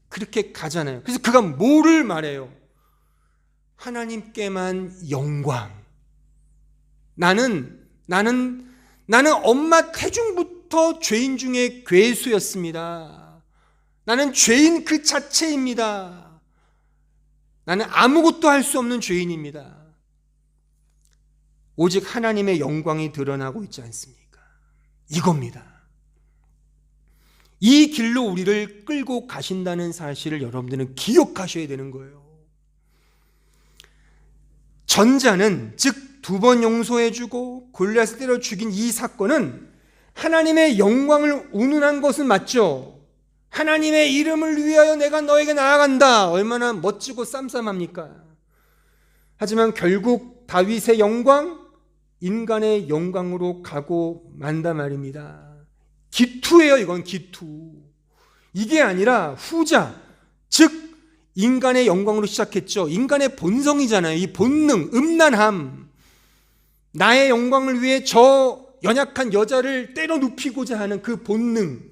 그렇게 가잖아요. 그래서 그가 뭐를 말해요? 하나님께만 영광. 나는 엄마 태중부터 죄인 중에 괴수였습니다. 나는 죄인 그 자체입니다. 나는 아무것도 할 수 없는 죄인입니다. 오직 하나님의 영광이 드러나고 있지 않습니까? 이겁니다. 이 길로 우리를 끌고 가신다는 사실을 여러분들은 기억하셔야 되는 거예요. 전자는 즉 두 번 용서해주고 골리앗을 때려 죽인 이 사건은 하나님의 영광을 운운한 것은 맞죠. 하나님의 이름을 위하여 내가 너에게 나아간다. 얼마나 멋지고 쌈쌈합니까? 하지만 결국 다윗의 영광, 인간의 영광으로 가고 만다 말입니다. 기투예요. 이건 기투. 이게 아니라 후자, 즉 인간의 영광으로 시작했죠. 인간의 본성이잖아요. 이 본능, 음란함. 나의 영광을 위해 저 연약한 여자를 때려 눕히고자 하는 그 본능,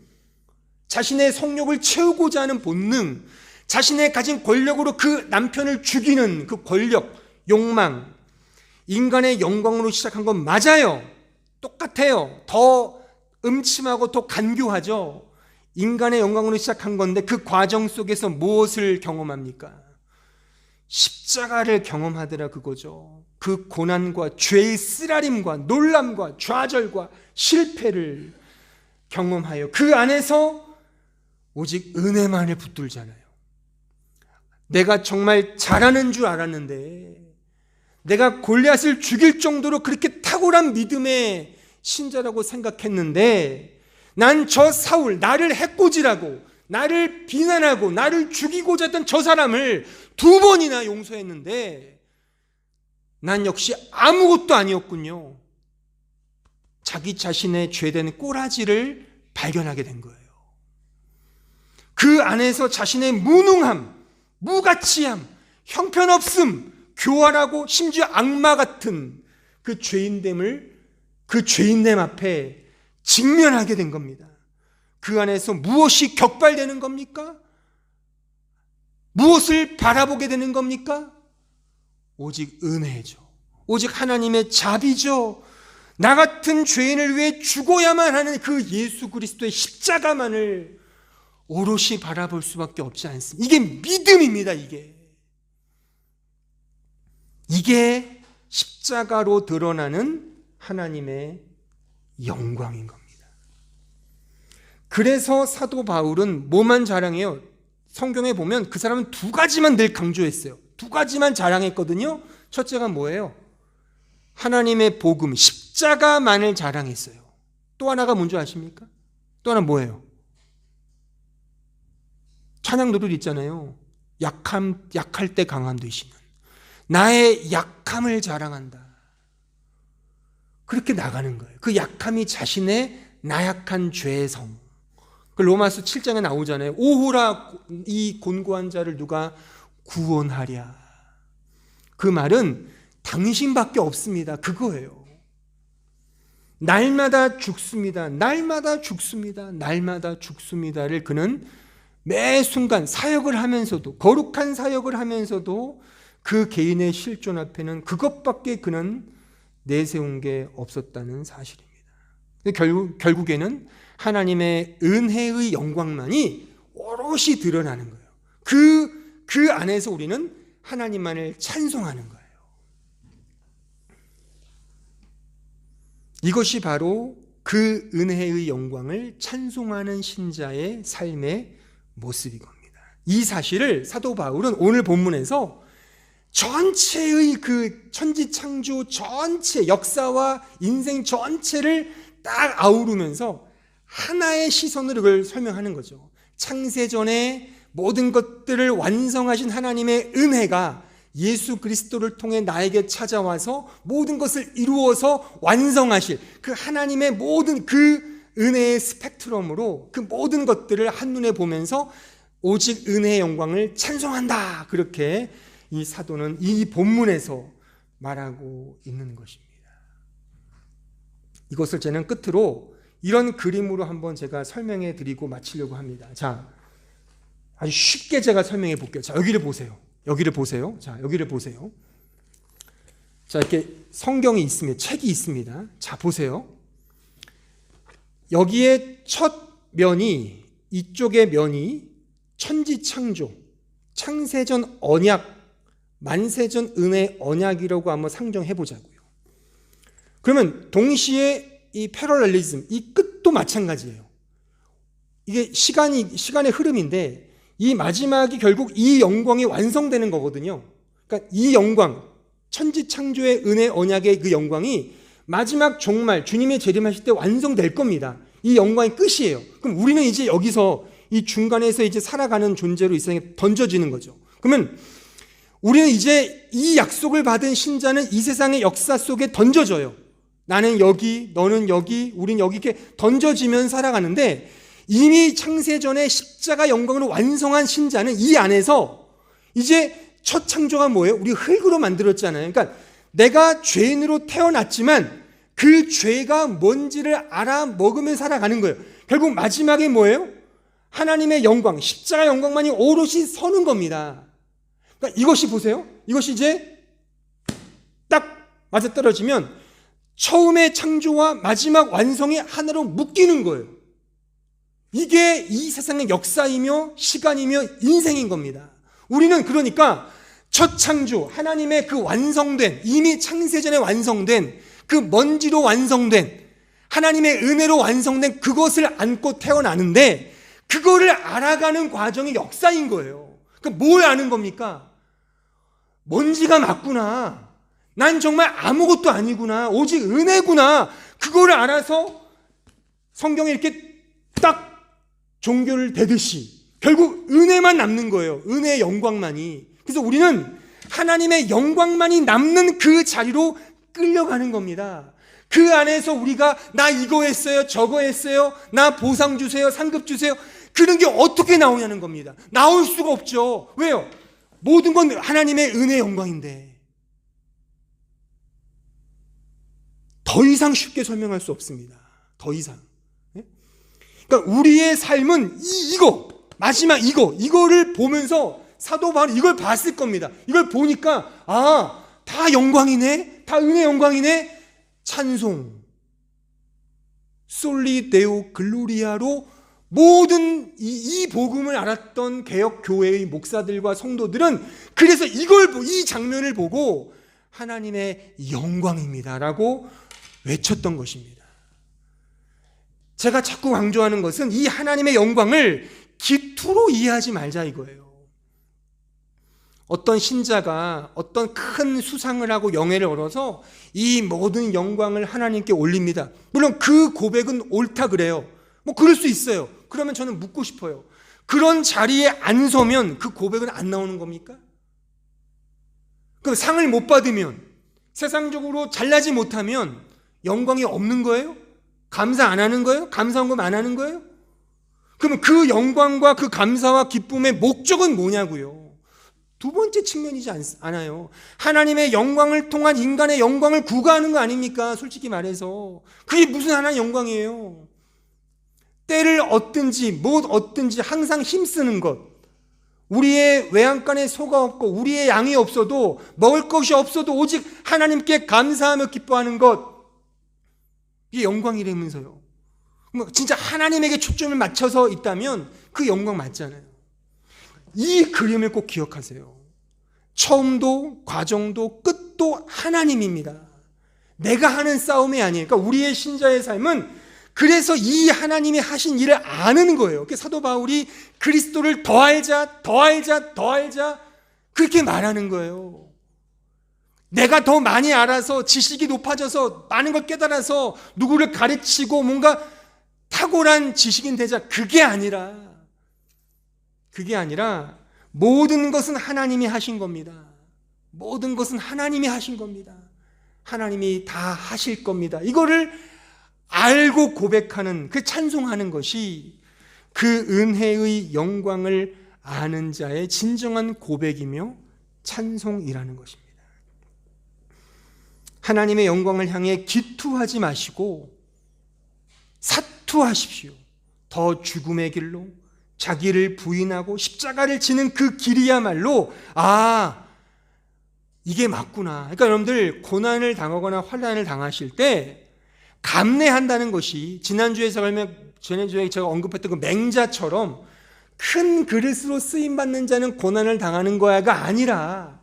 자신의 성욕을 채우고자 하는 본능, 자신의 가진 권력으로 그 남편을 죽이는 그 권력, 욕망, 인간의 영광으로 시작한 건 맞아요. 똑같아요. 더 음침하고 더 간교하죠. 인간의 영광으로 시작한 건데 그 과정 속에서 무엇을 경험합니까? 십자가를 경험하더라 그거죠. 그 고난과 죄의 쓰라림과 놀람과 좌절과 실패를 경험하여 그 안에서 오직 은혜만을 붙들잖아요. 내가 정말 잘하는 줄 알았는데, 내가 골리앗을 죽일 정도로 그렇게 탁월한 믿음의 신자라고 생각했는데, 난 저 사울, 나를 해코지라고, 나를 비난하고 나를 죽이고자 했던 저 사람을 2번이나 용서했는데 난 역시 아무것도 아니었군요. 자기 자신의 죄된 꼬라지를 발견하게 된 거예요. 그 안에서 자신의 무능함, 무가치함, 형편없음, 교활하고 심지어 악마 같은 그 죄인됨을, 그 죄인됨 앞에 직면하게 된 겁니다. 그 안에서 무엇이 격발되는 겁니까? 무엇을 바라보게 되는 겁니까? 오직 은혜죠. 오직 하나님의 자비죠. 나 같은 죄인을 위해 죽어야만 하는 그 예수 그리스도의 십자가만을 오롯이 바라볼 수밖에 없지 않습니다. 이게 믿음입니다. 이게 십자가로 드러나는 하나님의 영광인 겁니다. 그래서 사도 바울은 뭐만 자랑해요? 성경에 보면 그 사람은 2가지만 늘 강조했어요. 2가지만 자랑했거든요. 첫째가 뭐예요? 하나님의 복음, 십자가만을 자랑했어요. 또 하나가 뭔지 아십니까? 또 하나 뭐예요? 찬양 노래 있잖아요. 약할 때 강함 되시는 나의 약함을 자랑한다. 그렇게 나가는 거예요. 그 약함이 자신의 나약한 죄의 성. 그 로마서 7장에 나오잖아요. 오호라 이 곤고한 자를 누가 구원하랴. 그 말은 당신밖에 없습니다. 그거예요. 날마다 죽습니다. 날마다 죽습니다. 날마다 죽습니다를 그는 매 순간 사역을 하면서도, 거룩한 사역을 하면서도 그 개인의 실존 앞에는 그것밖에 그는 내세운 게 없었다는 사실입니다. 결국에는 하나님의 은혜의 영광만이 오롯이 드러나는 거예요. 그 안에서 우리는 하나님만을 찬송하는 거예요. 이것이 바로 그 은혜의 영광을 찬송하는 신자의 삶의 모습인 겁니다. 이 사실을 사도 바울은 오늘 본문에서 전체의 그 천지창조 전체 역사와 인생 전체를 딱 아우르면서 하나의 시선으로 그걸 설명하는 거죠. 창세전에 모든 것들을 완성하신 하나님의 은혜가 예수 그리스도를 통해 나에게 찾아와서 모든 것을 이루어서 완성하실 그 하나님의 모든 그 은혜의 스펙트럼으로 그 모든 것들을 한눈에 보면서 오직 은혜의 영광을 찬송한다. 그렇게 이 사도는 이 본문에서 말하고 있는 것입니다. 이것을 저는 끝으로 이런 그림으로 한번 제가 설명해 드리고 마치려고 합니다. 자, 아주 쉽게 제가 설명해 볼게요. 자, 여기를 보세요. 여기를 보세요. 자, 여기를 보세요. 자, 이렇게 성경이 있습니다. 책이 있습니다. 자, 보세요. 여기에 첫 면이, 이쪽의 면이 천지창조, 창세전 언약, 만세전 은혜 언약이라고 한번 상정해 보자고요. 그러면 동시에 이 패러렐리즘, 이 끝도 마찬가지예요. 이게 시간의 흐름인데 이 마지막이 결국 이 영광이 완성되는 거거든요. 그러니까 이 영광, 천지창조의 은혜 언약의 그 영광이 마지막 종말, 주님의 재림하실 때 완성될 겁니다. 이 영광이 끝이에요. 그럼 우리는 이제 여기서 이 중간에서 이제 살아가는 존재로 이 세상에 던져지는 거죠. 그러면 우리는 이제 이 약속을 받은 신자는 이 세상의 역사 속에 던져져요. 나는 여기, 너는 여기, 우린 여기 이렇게 던져지면 살아가는데 이미 창세전에 십자가 영광으로 완성한 신자는 이 안에서 이제 첫 창조가 뭐예요? 우리 흙으로 만들었잖아요. 그러니까 내가 죄인으로 태어났지만 그 죄가 뭔지를 알아 먹으면 살아가는 거예요. 결국 마지막에 뭐예요? 하나님의 영광, 십자가 영광만이 오롯이 서는 겁니다. 그러니까 이것이 보세요. 이것이 이제 딱 맞아떨어지면 처음의 창조와 마지막 완성이 하나로 묶이는 거예요. 이게 이 세상의 역사이며 시간이며 인생인 겁니다. 우리는 그러니까 첫 창조, 하나님의 그 완성된, 이미 창세전에 완성된, 그 먼지로 완성된, 하나님의 은혜로 완성된 그것을 안고 태어나는데 그거를 알아가는 과정이 역사인 거예요. 그러니까 뭘 아는 겁니까? 먼지가 맞구나. 난 정말 아무것도 아니구나. 오직 은혜구나. 그거를 알아서 성경에 이렇게 딱 종교를 대듯이 결국 은혜만 남는 거예요. 은혜의 영광만이. 그래서 우리는 하나님의 영광만이 남는 그 자리로 끌려가는 겁니다. 그 안에서 우리가 나 이거 했어요, 저거 했어요, 나 보상 주세요, 상급 주세요, 그런 게 어떻게 나오냐는 겁니다. 나올 수가 없죠. 왜요? 모든 건 하나님의 은혜의 영광인데 더 이상 쉽게 설명할 수 없습니다. 더 이상. 그러니까 우리의 삶은 이거 마지막 이거를 보면서 사도 바울은 이걸 봤을 겁니다. 이걸 보니까 다 영광이네, 다 은혜 영광이네. 찬송, 솔리 데오 글로리아로 모든 이 복음을 알았던 개역 교회의 목사들과 성도들은 그래서 이 장면을 보고 하나님의 영광입니다라고 외쳤던 것입니다. 제가 자꾸 강조하는 것은 이 하나님의 영광을 기투로 이해하지 말자 이거예요. 어떤 신자가 어떤 큰 수상을 하고 영예를 얻어서 이 모든 영광을 하나님께 올립니다. 물론 그 고백은 옳다 그래요. 뭐 그럴 수 있어요. 그러면 저는 묻고 싶어요. 그런 자리에 안 서면 그 고백은 안 나오는 겁니까? 그 상을 못 받으면, 세상적으로 잘나지 못하면 영광이 없는 거예요? 감사 안 하는 거예요? 감사헌금 안 하는 거예요? 그러면 그 영광과 그 감사와 기쁨의 목적은 뭐냐고요? 두 번째 측면이지 않아요. 하나님의 영광을 통한 인간의 영광을 구가하는 거 아닙니까? 솔직히 말해서 그게 무슨 하나의 영광이에요? 때를 얻든지 못 얻든지 항상 힘쓰는 것, 우리의 외양간에 소가 없고 우리의 양이 없어도 먹을 것이 없어도 오직 하나님께 감사하며 기뻐하는 것, 이게 영광이라면서요. 진짜 하나님에게 초점을 맞춰서 있다면 그 영광 맞잖아요. 이 그림을 꼭 기억하세요. 처음도 과정도 끝도 하나님입니다. 내가 하는 싸움이 아니에요. 그러니까 우리의 신자의 삶은 그래서 이 하나님이 하신 일을 아는 거예요. 사도 바울이 그리스도를 더 알자, 더 알자, 더 알자 그렇게 말하는 거예요. 내가 더 많이 알아서 지식이 높아져서 많은 걸 깨달아서 누구를 가르치고 뭔가 탁월한 지식인 되자, 그게 아니라 모든 것은 하나님이 하신 겁니다. 모든 것은 하나님이 하신 겁니다. 하나님이 다 하실 겁니다. 이거를 알고 고백하는, 그 찬송하는 것이 그 은혜의 영광을 아는 자의 진정한 고백이며 찬송이라는 것입니다. 하나님의 영광을 향해 기투하지 마시고 사투하십시오. 더 죽음의 길로 자기를 부인하고 십자가를 지는 그 길이야말로 이게 맞구나. 그러니까 여러분들 고난을 당하거나 환난을 당하실 때 감내한다는 것이 지난주에 제가 언급했던 그 맹자처럼 큰 그릇으로 쓰임받는 자는 고난을 당하는 거야가 아니라,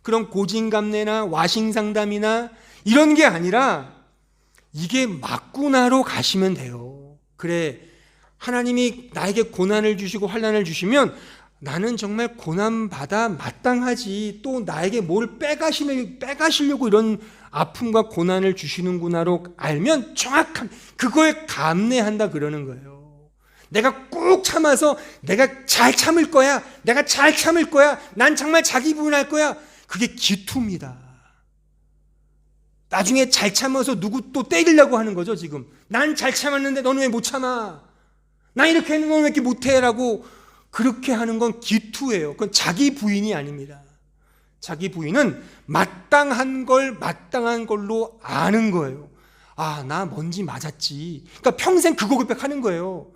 그런 고진감래나 와싱상담이나 이런 게 아니라 이게 맞구나로 가시면 돼요. 그래, 하나님이 나에게 고난을 주시고 환난을 주시면 나는 정말 고난받아 마땅하지, 또 나에게 뭘 빼가시려고 이런 아픔과 고난을 주시는구나로 알면 정확한 그걸 감내한다 그러는 거예요. 내가 꾹 참아서 내가 잘 참을 거야, 난 정말 자기 부인할 거야, 그게 기투입니다. 나중에 잘 참아서 누구 또 때리려고 하는 거죠. 지금 난 잘 참았는데 너는 왜 못 참아, 나 이렇게 했는데 너는 왜 이렇게 못해 라고 그렇게 하는 건 기투예요. 그건 자기 부인이 아닙니다. 자기 부인은 마땅한 걸 마땅한 걸로 아는 거예요. 나 뭔지 맞았지. 그러니까 평생 그거 고백하는 거예요.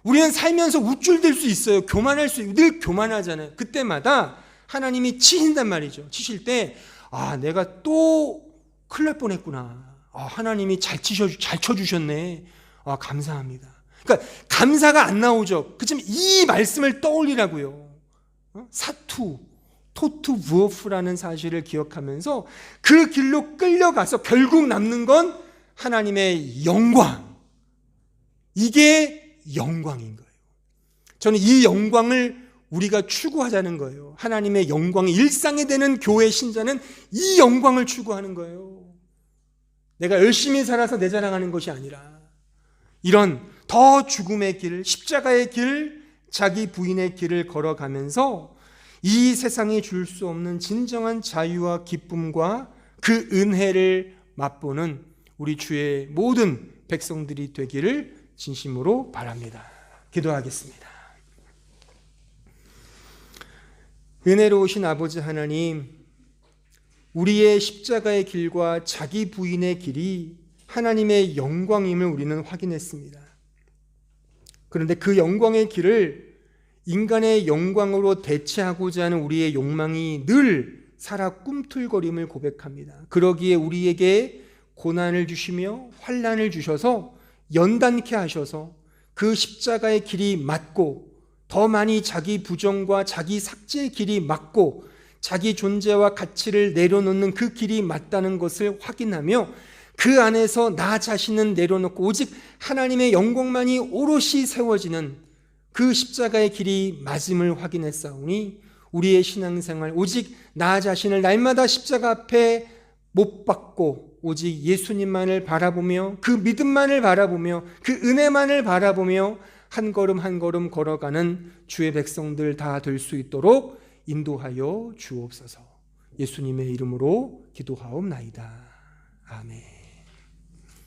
우리는 살면서 우쭐댈 수 있어요. 교만할 수 있어요. 늘 교만하잖아요. 그때마다 하나님이 치신단 말이죠. 치실 때 내가 또 큰일 날 뻔했구나. 하나님이 잘 쳐주셨네. 감사합니다. 그러니까 감사가 안 나오죠. 그치만 이 말씀을 떠올리라고요. 사투, 토투 부어프라는 사실을 기억하면서 그 길로 끌려가서 결국 남는 건 하나님의 영광. 이게 영광인 거예요. 저는 이 영광을 우리가 추구하자는 거예요. 하나님의 영광이 일상이 되는 교회 신자는 이 영광을 추구하는 거예요. 내가 열심히 살아서 내 자랑하는 것이 아니라 이런 더 죽음의 길, 십자가의 길, 자기 부인의 길을 걸어가면서 이 세상이 줄 수 없는 진정한 자유와 기쁨과 그 은혜를 맛보는 우리 주의 모든 백성들이 되기를 진심으로 바랍니다. 기도하겠습니다. 은혜로우신 아버지 하나님, 우리의 십자가의 길과 자기 부인의 길이 하나님의 영광임을 우리는 확인했습니다. 그런데 그 영광의 길을 인간의 영광으로 대체하고자 하는 우리의 욕망이 늘 살아 꿈틀거림을 고백합니다. 그러기에 우리에게 고난을 주시며 환난을 주셔서 연단케 하셔서 그 십자가의 길이 맞고, 더 많이 자기 부정과 자기 삭제의 길이 맞고, 자기 존재와 가치를 내려놓는 그 길이 맞다는 것을 확인하며 그 안에서 나 자신은 내려놓고 오직 하나님의 영광만이 오롯이 세워지는 그 십자가의 길이 맞음을 확인했사오니 우리의 신앙생활 오직 나 자신을 날마다 십자가 앞에 못 박고 오직 예수님만을 바라보며 그 믿음만을 바라보며 그 은혜만을 바라보며 한 걸음 한 걸음 걸어가는 주의 백성들 다 될 수 있도록 인도하여 주옵소서. 예수님의 이름으로 기도하옵나이다. 아멘.